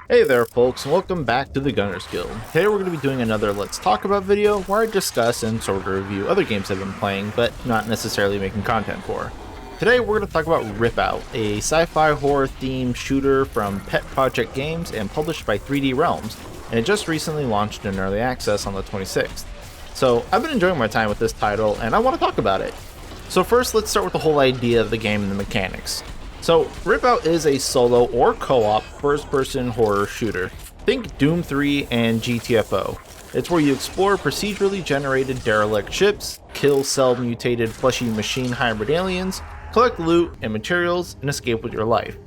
Hey there folks, and welcome back to the Gunners Guild. Today we're going to be doing another Let's Talk About video where I discuss and sort of review other games I've been playing, but not necessarily making content for. Today we're going to talk about Ripout, a sci-fi horror themed shooter from Pet Project Games and published by 3D Realms, and it just recently launched in early access on the 26th. So I've been enjoying my time with this title, and I want to talk about it. So first, let's start with the whole idea of the game and the mechanics. So, Ripout is a solo or co-op first-person horror shooter. Think Doom 3 and GTFO. It's where you explore procedurally generated derelict ships, kill cell-mutated fleshy machine hybrid aliens, collect loot and materials, and escape with your life.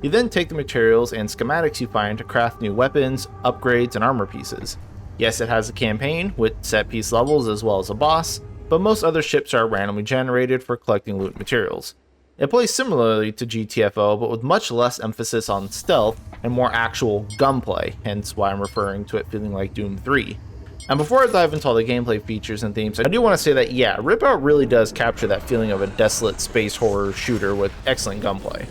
You then take the materials and schematics you find to craft new weapons, upgrades, and armor pieces. Yes, it has a campaign with set-piece levels as well as a boss, but most other ships are randomly generated for collecting loot materials. It plays similarly to GTFO, but with much less emphasis on stealth and more actual gunplay, hence why I'm referring to it feeling like Doom 3. And before I dive into all the gameplay features and themes, I do want to say that yeah, Ripout really does capture that feeling of a desolate space horror shooter with excellent gunplay.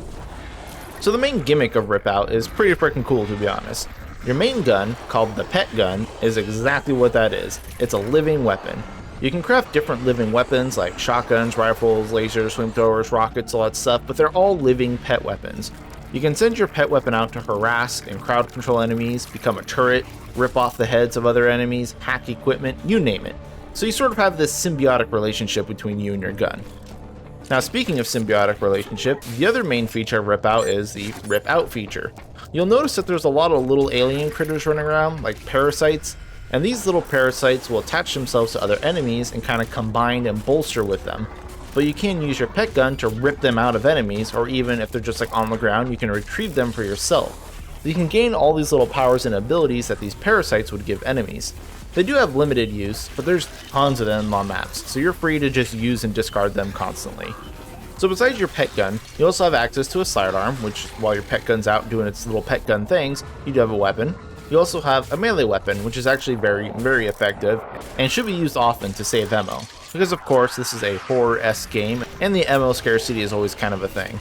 So the main gimmick of Ripout is pretty freaking cool, to be honest. Your main gun, called the pet gun, is exactly what that is. It's a living weapon. You can craft different living weapons like shotguns, rifles, lasers, flamethrowers, rockets, all that stuff, but they're all living pet weapons. You can send your pet weapon out to harass and crowd control enemies, become a turret, rip off the heads of other enemies, hack equipment, you name it. So you sort of have this symbiotic relationship between you and your gun. Now speaking of symbiotic relationship, the other main feature of Ripout is the Rip Out feature. You'll notice that there's a lot of little alien critters running around, like parasites, and these little parasites will attach themselves to other enemies and kind of combine and bolster with them. But you can use your pet gun to rip them out of enemies, or even if they're just like on the ground, you can retrieve them for yourself. You can gain all these little powers and abilities that these parasites would give enemies. They do have limited use, but there's tons of them on maps, so you're free to just use and discard them constantly. So besides your pet gun, you also have access to a sidearm, which while your pet gun's out doing its little pet gun things, you do have a weapon. You also have a melee weapon, which is actually very effective, and should be used often to save ammo, because of course this is a horror-esque game, and the ammo scarcity is always kind of a thing.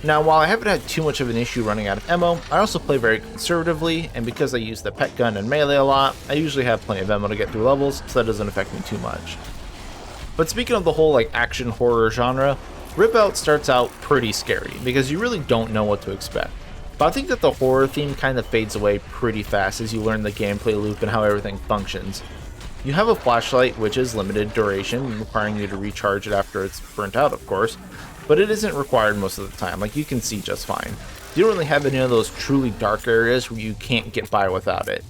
Now while I haven't had too much of an issue running out of ammo, I also play very conservatively, and because I use the pet gun and melee a lot, I usually have plenty of ammo to get through levels, so that doesn't affect me too much. But speaking of the whole like action horror genre, Ripout starts out pretty scary, because you really don't know what to expect. But I think that the horror theme kind of fades away pretty fast as you learn the gameplay loop and how everything functions. You have a flashlight, which is limited duration, requiring you to recharge it after it's burnt out, of course, but it isn't required most of the time, like you can see just fine. You don't really have any of those truly dark areas where you can't get by without it.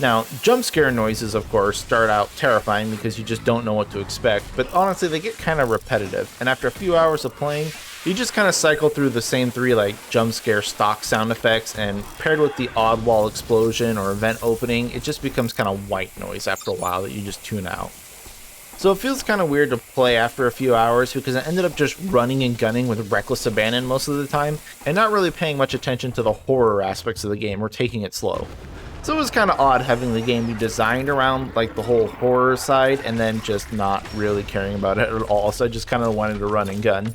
Now, jump scare noises, of course, start out terrifying because you just don't know what to expect, but honestly they get kind of repetitive, and after a few hours of playing, you just kind of cycle through the same three like jump scare stock sound effects, and paired with the odd wall explosion or vent opening, it just becomes kind of white noise after a while that you just tune out. So it feels kind of weird to play after a few hours because I ended up just running and gunning with reckless abandon most of the time, and not really paying much attention to the horror aspects of the game or taking it slow. So it was kind of odd having the game be designed around like the whole horror side and then just not really caring about it at all, so I just kind of wanted to run and gun.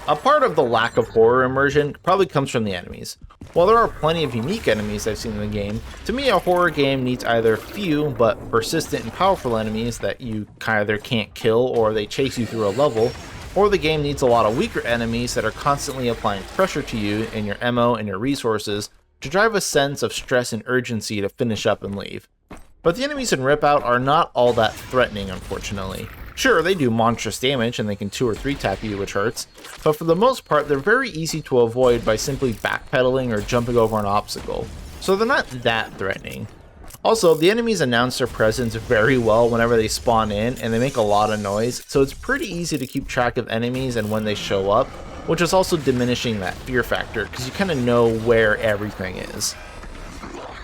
A part of the lack of horror immersion probably comes from the enemies. While there are plenty of unique enemies I've seen in the game, to me a horror game needs either few but persistent and powerful enemies that you either can't kill or they chase you through a level, or the game needs a lot of weaker enemies that are constantly applying pressure to you and your ammo and your resources to drive a sense of stress and urgency to finish up and leave. But the enemies in Ripout are not all that threatening, unfortunately. Sure, they do monstrous damage and they can 2 or 3 tap you, which hurts, but for the most part they're very easy to avoid by simply backpedaling or jumping over an obstacle, so they're not that threatening. Also, the enemies announce their presence very well whenever they spawn in, and they make a lot of noise, so it's pretty easy to keep track of enemies and when they show up, which is also diminishing that fear factor because you kind of know where everything is.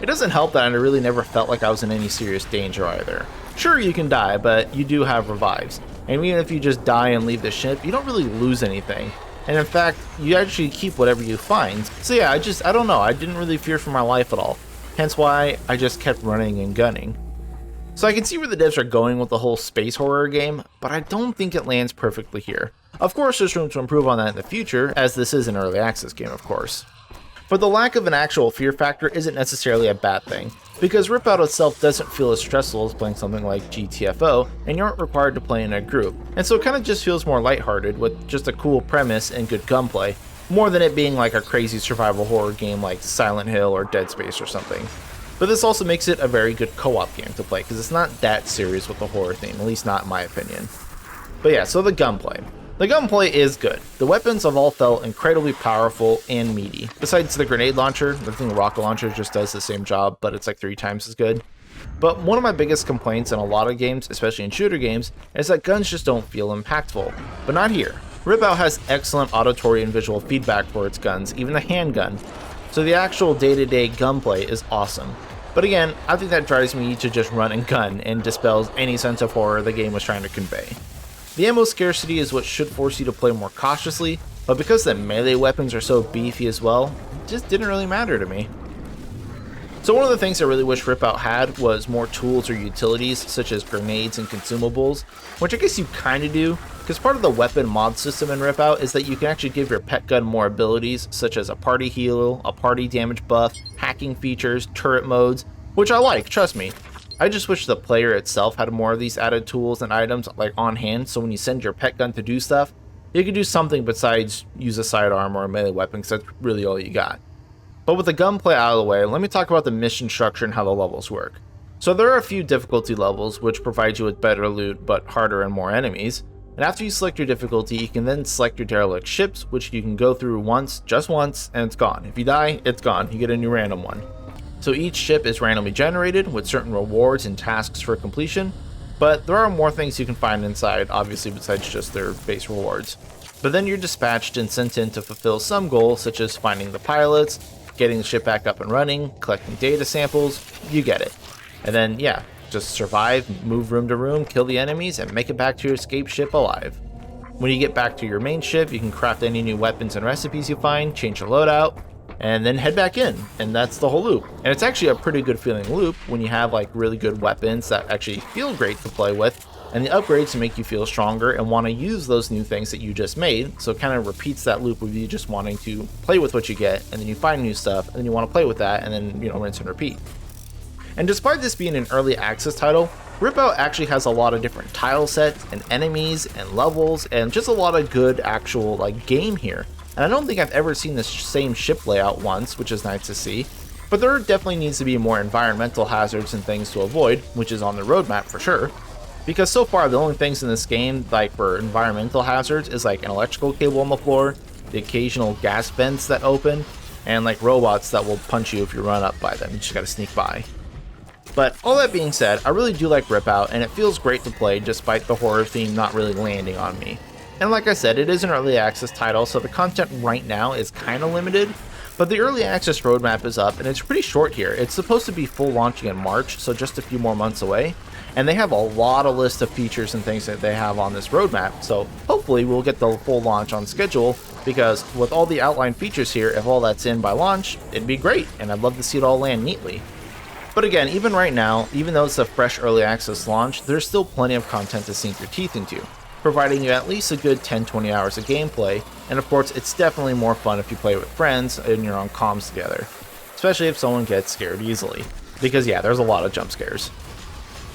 It doesn't help that I really never felt like I was in any serious danger either. Sure, you can die, but you do have revives, and even if you just die and leave the ship, you don't really lose anything, and in fact, you actually keep whatever you find. So yeah, I don't know, I didn't really fear for my life at all, hence why I just kept running and gunning. So I can see where the devs are going with the whole space horror game, but I don't think it lands perfectly here. Of course, there's room to improve on that in the future, as this is an early access game, of course. But the lack of an actual fear factor isn't necessarily a bad thing, because Ripout itself doesn't feel as stressful as playing something like GTFO, and you aren't required to play in a group, and so it kind of just feels more lighthearted with just a cool premise and good gunplay, more than it being like a crazy survival horror game like Silent Hill or Dead Space or something. But this also makes it a very good co-op game to play, because it's not that serious with the horror theme, at least not in my opinion. But yeah, so the gunplay. The gunplay is good. The weapons have all felt incredibly powerful and meaty. Besides the grenade launcher, I think the rocket launcher just does the same job, but it's like 3 times as good. But one of my biggest complaints in a lot of games, especially in shooter games, is that guns just don't feel impactful. But not here. Ripout has excellent auditory and visual feedback for its guns, even the handgun. So the actual day-to-day gunplay is awesome. But again, I think that drives me to just run and gun and dispels any sense of horror the game was trying to convey. The ammo scarcity is what should force you to play more cautiously, but because the melee weapons are so beefy as well, it just didn't really matter to me. So one of the things I really wish Ripout had was more tools or utilities such as grenades and consumables, which I guess you kinda do, because part of the weapon mod system in Ripout is that you can actually give your pet gun more abilities such as a party heal, a party damage buff, hacking features, turret modes, which I like, trust me. I just wish the player itself had more of these added tools and items like on hand, so when you send your pet gun to do stuff, you can do something besides use a sidearm or a melee weapon, because that's really all you got. But with the gunplay out of the way, let me talk about the mission structure and how the levels work. So there are a few difficulty levels which provide you with better loot but harder and more enemies, and after you select your difficulty, you can then select your derelict ships, which you can go through once, just once, and it's gone. If you die, it's gone, you get a new random one. So each ship is randomly generated with certain rewards and tasks for completion, but there are more things you can find inside, obviously, besides just their base rewards. But then you're dispatched and sent in to fulfill some goals, such as finding the pilots, getting the ship back up and running, collecting data samples, you get it. And then, yeah, just survive, move room to room, kill the enemies, and make it back to your escape ship alive. When you get back to your main ship, you can craft any new weapons and recipes you find, change your loadout, and then head back in, and that's the whole loop. And it's actually a pretty good feeling loop when you have like really good weapons that actually feel great to play with, and the upgrades make you feel stronger and want to use those new things that you just made, so it kind of repeats that loop of you just wanting to play with what you get, and then you find new stuff, and then you want to play with that, and then, you know, rinse and repeat. And despite this being an early access title, Ripout actually has a lot of different tile sets, and enemies, and levels, and just a lot of good actual like game here. And I don't think I've ever seen this same ship layout once, which is nice to see, but there definitely needs to be more environmental hazards and things to avoid, which is on the roadmap for sure. Because so far the only things in this game, like for environmental hazards, is like an electrical cable on the floor, the occasional gas vents that open, and like robots that will punch you if you run up by them, you just gotta sneak by. But all that being said, I really do like Ripout, and it feels great to play despite the horror theme not really landing on me. And like I said, it is an early access title, so the content right now is kind of limited, but the early access roadmap is up, and it's pretty short here. It's supposed to be full launching in March, so just a few more months away, and they have a lot of list of features and things that they have on this roadmap, so hopefully we'll get the full launch on schedule, because with all the outline features here, if all that's in by launch, it'd be great, and I'd love to see it all land neatly. But again, even right now, even though it's a fresh early access launch, there's still plenty of content to sink your teeth into, providing you at least a good 10-20 hours of gameplay, and of course it's definitely more fun if you play with friends and you're on comms together, especially if someone gets scared easily, because yeah, there's a lot of jump scares.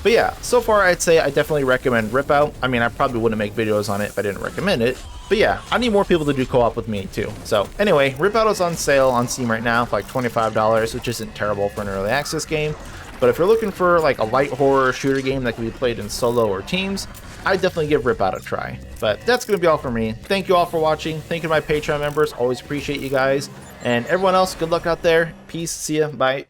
But yeah, so far I'd say I definitely recommend Ripout. I mean, I probably wouldn't make videos on it if I didn't recommend it, but yeah, I need more people to do co-op with me too. So anyway, Ripout is on sale on Steam right now for like $25, which isn't terrible for an early access game, but if you're looking for like a light horror shooter game that can be played in solo or teams, I'd definitely give Ripout a try. But that's going to be all for me. Thank you all for watching. Thank you to my Patreon members. Always appreciate you guys. And everyone else, good luck out there. Peace. See ya. Bye.